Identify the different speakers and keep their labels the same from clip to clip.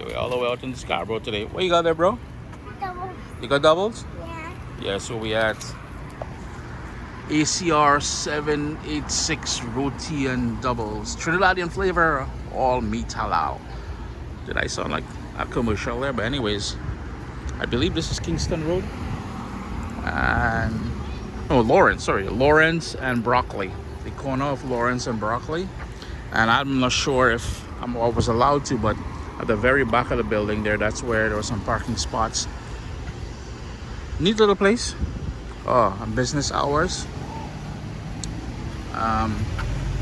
Speaker 1: we're all the way out in Scarborough today. What you got there, bro?
Speaker 2: Double.
Speaker 1: You got doubles?
Speaker 2: Yeah.
Speaker 1: Yeah, so we had ACR 786 roti and doubles. Trinidadian flavor, all meat halal. Did I sound like a commercial there? But anyways, I believe this is Kingston Road. And, oh, Lawrence and Broccoli. The corner of Lawrence and Broccoli. And I'm not sure if I was allowed to, but at the very back of the building there, that's where there were some parking spots. Neat little place. Oh, and business hours.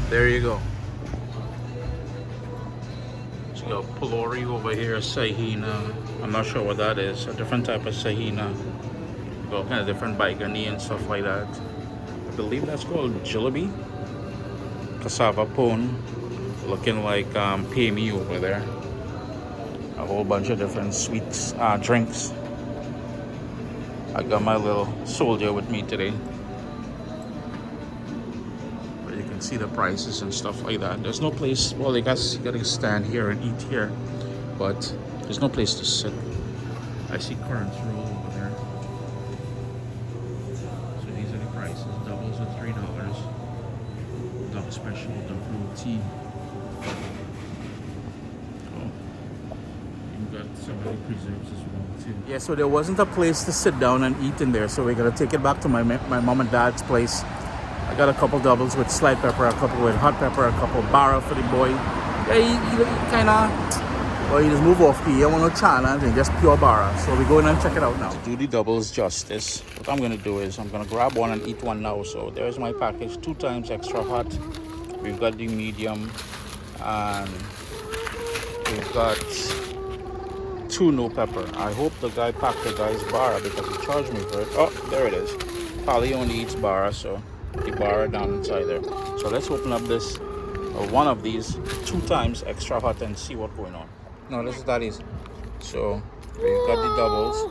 Speaker 1: There you go. So you got Pylori over here, Sahina. I'm not sure what that is. A different type of Sahina. Got kind of different Baigani and stuff like that. I believe that's called Jalebi. Cassava pone. Looking like pay me over there. A whole bunch of different sweets, drinks. I got my little soldier with me today. But you can see the prices and stuff like that. There's no place, well, you guys gotta stand here and eat here, but there's no place to sit. I see currants roll over there. So these are the prices. Doubles are $3. Duck special, duck roti. Some other preserves as well too. Yeah, so there wasn't a place to sit down and eat in there, so we're gonna take it back to my mom and dad's place. I got a couple doubles with slide pepper, a couple with hot pepper, a couple bara for the boy. Yeah, he kind of, well, he just move off the, I want no chana and just pure bara. So we go in and check it out now. To do the doubles justice, what I'm gonna do is I'm gonna grab one and eat one now. So there's my package, 2 times extra hot. We've got the medium, and we've got 2 no pepper. I hope the guy packed the guy's bara because he charged me for it. Oh, there it is. Pali only eats bara, so the bara down inside there. So let's open up this, one of these 2 times extra hot and see what's going on. No, this is Daddy's. So we've got the doubles.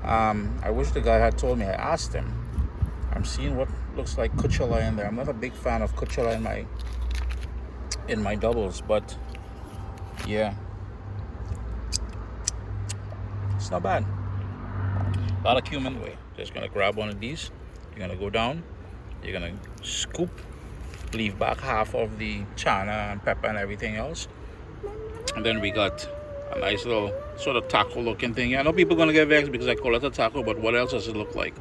Speaker 1: I wish the guy had told me. I asked him. I'm seeing what looks like kuchala in there. I'm not a big fan of kuchala in my doubles, but yeah. It's not bad. A lot of cumin. Way. Just gonna grab one of these. You're gonna go down. You're gonna scoop, leave back half of the chana and pepper and everything else. And then we got a nice little sort of taco looking thing. I know people are gonna get vexed because I call it a taco, but what else does it look like?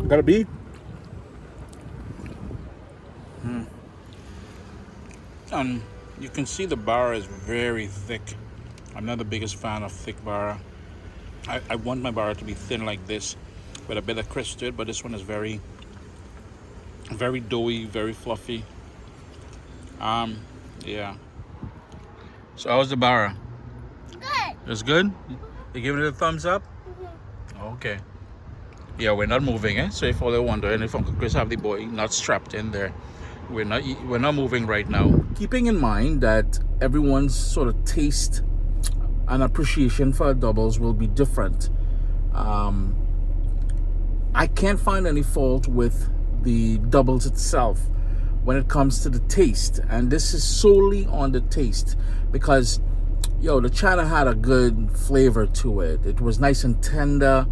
Speaker 1: Got a beef. And you can see the bara is very thick. I'm not the biggest fan of thick bara. I want my bara to be thin like this with a bit of crisp to it, but this one is very, very doughy, very fluffy. Yeah. So how's the bara?
Speaker 2: Good.
Speaker 1: It's good? You giving it a thumbs up? Okay. Yeah, we're not moving, eh? So if all they're wondering if Uncle Chris have the boy not strapped in there, we're not moving right now. Keeping in mind that everyone's sort of taste and appreciation for doubles will be different. I can't find any fault with the doubles itself when it comes to the taste, and this is solely on the taste because the chana had a good flavor to it. It was nice and tender.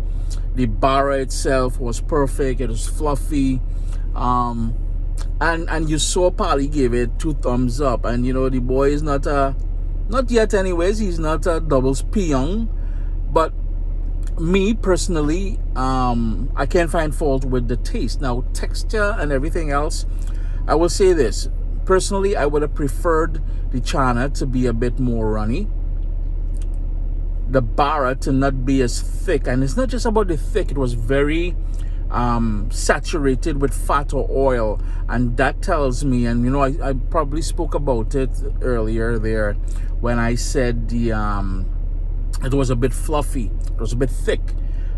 Speaker 1: The bara itself was perfect. It was fluffy. And you saw Pali gave it 2 thumbs up, and the boy is not yet anyways, he's not a doubles peon, but me personally, I can't find fault with the taste. Now, texture and everything else, I will say this. Personally, I would have preferred the chana to be a bit more runny, the bara to not be as thick. And it's not just about the thick, it was very saturated with fat or oil, and that tells me, and I probably spoke about it earlier there when I said it was a bit fluffy, it was a bit thick,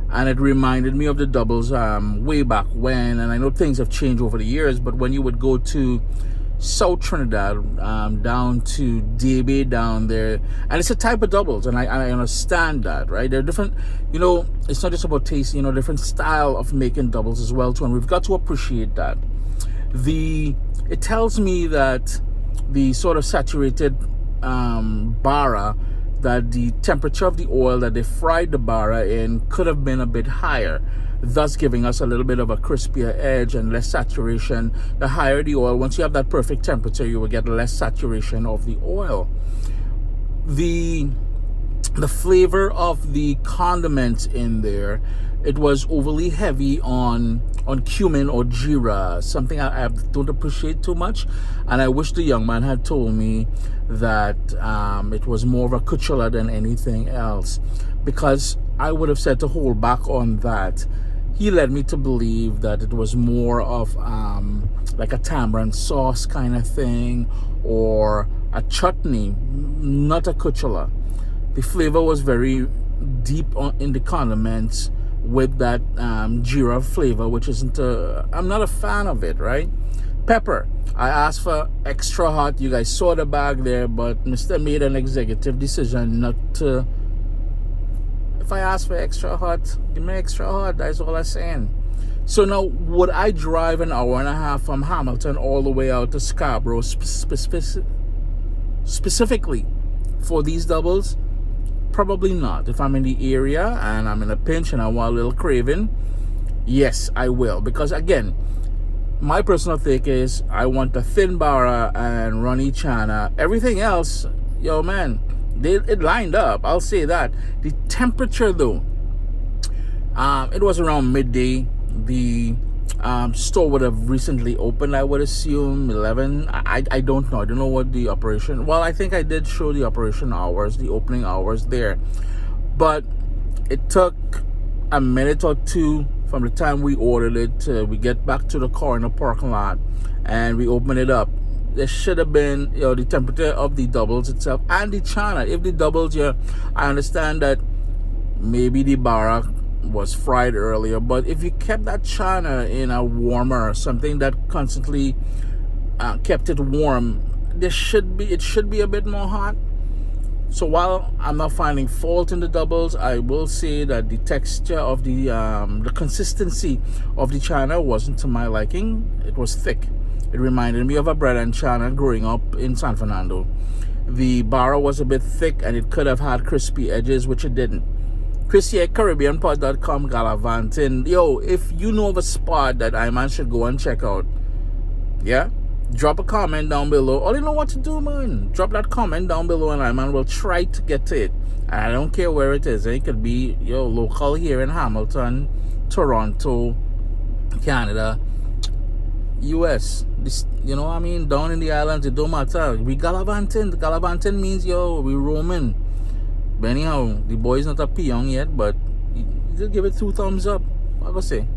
Speaker 1: and it reminded me of the doubles way back when. And I know things have changed over the years, but when you would go to South Trinidad, down to DB down there, and it's a type of doubles, and I understand that, right? They're different, it's not just about taste, different style of making doubles as well too, and we've got to appreciate that. It tells me that the sort of saturated bara, that the temperature of the oil that they fried the bara in could have been a bit higher, thus giving us a little bit of a crispier edge and less saturation. The higher the oil, once you have that perfect temperature, you will get less saturation of the oil. The flavor of the condiments in there, it was overly heavy on cumin or jeera, something I don't appreciate too much, and I wish the young man had told me that it was more of a kuchela than anything else, because I would have said to hold back on that. He led me to believe that it was more of like a tamarind sauce kind of thing, or a chutney, not a kuchela. The flavor was very deep in the condiments with that jeera flavor, which isn't I'm not a fan of it, right? Pepper, I asked for extra hot. You guys saw the bag there, but Mr. made an executive decision not to. If I ask for extra hot, give me extra hot. That's all I'm saying. So now, would I drive an hour and a half from Hamilton all the way out to Scarborough specifically for these doubles? Probably not. If I'm in the area and I'm in a pinch and I want a little craving, yes, I will. Because again, my personal take is I want a thin bara and runny chana. Everything else, yo man, it lined up. I'll say that. The temperature though, it was around midday. The store would have recently opened, I would assume 11. I don't know. I don't know what the operation. Well, I think I did show the operation hours, the opening hours there, but it took a minute or two from the time we ordered it to we get back to the car in the parking lot and we open it up. There should have been, the temperature of the doubles itself and the chana. If the doubles, I understand that maybe the bara was fried earlier, but if you kept that chana in a warmer, something that constantly kept it warm, it should be a bit more hot. So while I'm not finding fault in the doubles, I will say that the texture of the consistency of the chana wasn't to my liking. It was thick. It reminded me of a bread and chana growing up in San Fernando. The bara was a bit thick and it could have had crispy edges, which it didn't. Chrissy at CaribbeanPod.com gallivanting. Yo, if you know of a spot that I man should go and check out, drop a comment down below. All you know what to do, man. Drop that comment down below and I man will try to get to it. And I don't care where it is. It could be local here in Hamilton, Toronto, Canada, US. This, what I mean? Down in the islands, it don't matter. We gallivanting. Gallivanting means we roaming. But anyhow, the boy's not a peon yet, but you just give it 2 thumbs up. What I gonna say?